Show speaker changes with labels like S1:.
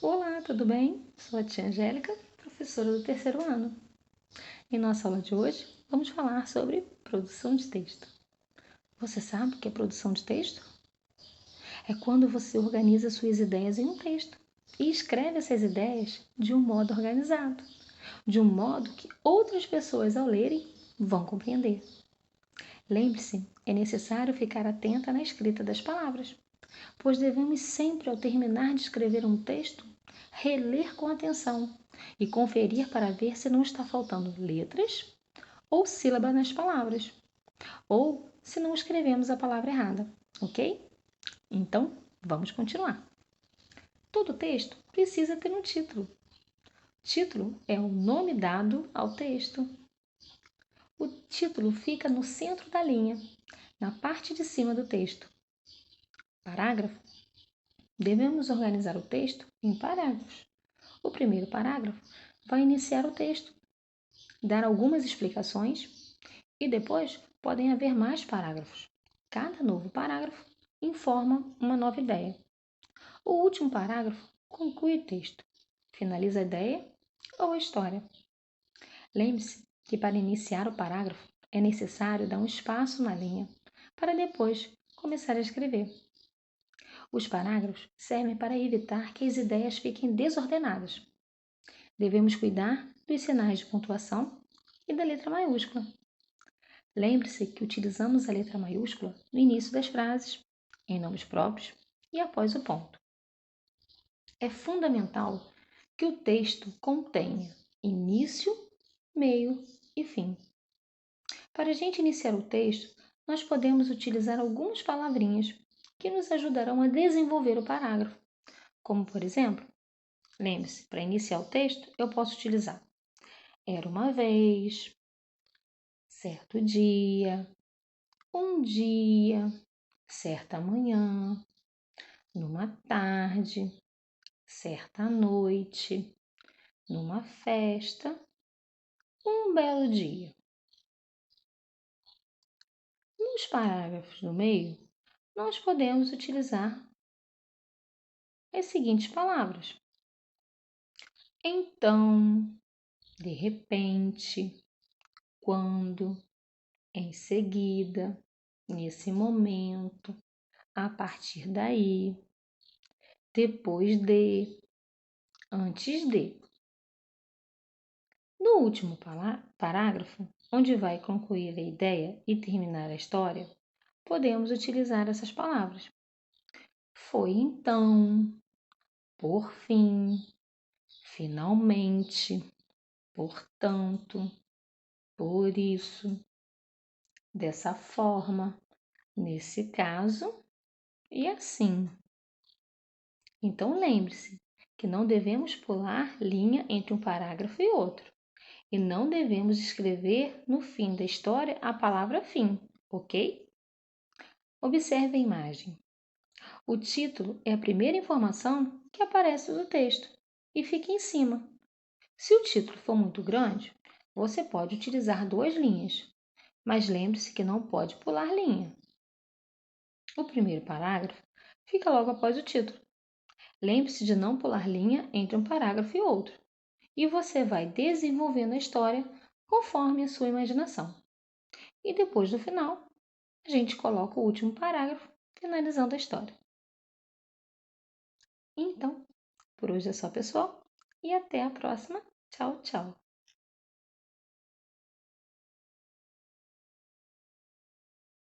S1: Olá, tudo bem? Sou a tia Angélica, professora do terceiro ano. Em nossa aula de hoje, vamos falar sobre produção de texto. Você sabe o que é produção de texto? É quando você organiza suas ideias em um texto e escreve essas ideias de um modo organizado, de um modo que outras pessoas, ao lerem, vão compreender. Lembre-se, é necessário ficar atenta na escrita das palavras, pois devemos sempre, ao terminar de escrever um texto, reler com atenção e conferir para ver se não está faltando letras ou sílabas nas palavras, ou se não escrevemos a palavra errada, ok? Então, vamos continuar. Todo texto precisa ter um título. Título é o nome dado ao texto. O título fica no centro da linha, na parte de cima do texto. Parágrafo. Devemos organizar o texto em parágrafos. O primeiro parágrafo vai iniciar o texto, dar algumas explicações e depois podem haver mais parágrafos. Cada novo parágrafo informa uma nova ideia. O último parágrafo conclui o texto, finaliza a ideia ou a história. Lembre-se que para iniciar o parágrafo é necessário dar um espaço na linha para depois começar a escrever. Os parágrafos servem para evitar que as ideias fiquem desordenadas. Devemos cuidar dos sinais de pontuação e da letra maiúscula. Lembre-se que utilizamos a letra maiúscula no início das frases, em nomes próprios e após o ponto. É fundamental que o texto contenha início, meio e fim. Para a gente iniciar o texto, nós podemos utilizar algumas palavrinhas que nos ajudarão a desenvolver o parágrafo, como por exemplo, lembre-se, para iniciar o texto, eu posso utilizar era uma vez, certo dia, um dia, certa manhã, numa tarde, certa noite, numa festa, um belo dia. Nos parágrafos do meio, nós podemos utilizar as seguintes palavras: então, de repente, quando, em seguida, nesse momento, a partir daí, depois de, antes de. No último parágrafo, onde vai concluir a ideia e terminar a história, podemos utilizar essas palavras. Foi então, por fim, finalmente, portanto, por isso, dessa forma, nesse caso e assim. Então lembre-se que não devemos pular linha entre um parágrafo e outro. E não devemos escrever no fim da história a palavra fim, ok? Observe a imagem. O título é a primeira informação que aparece no texto e fica em cima. Se o título for muito grande, você pode utilizar 2 linhas, mas lembre-se que não pode pular linha. O primeiro parágrafo fica logo após o título. Lembre-se de não pular linha entre um parágrafo e outro, e você vai desenvolvendo a história conforme a sua imaginação. E depois, no final, a gente coloca o último parágrafo, finalizando a história. Então, por hoje é só, pessoal, e até a próxima. Tchau, tchau!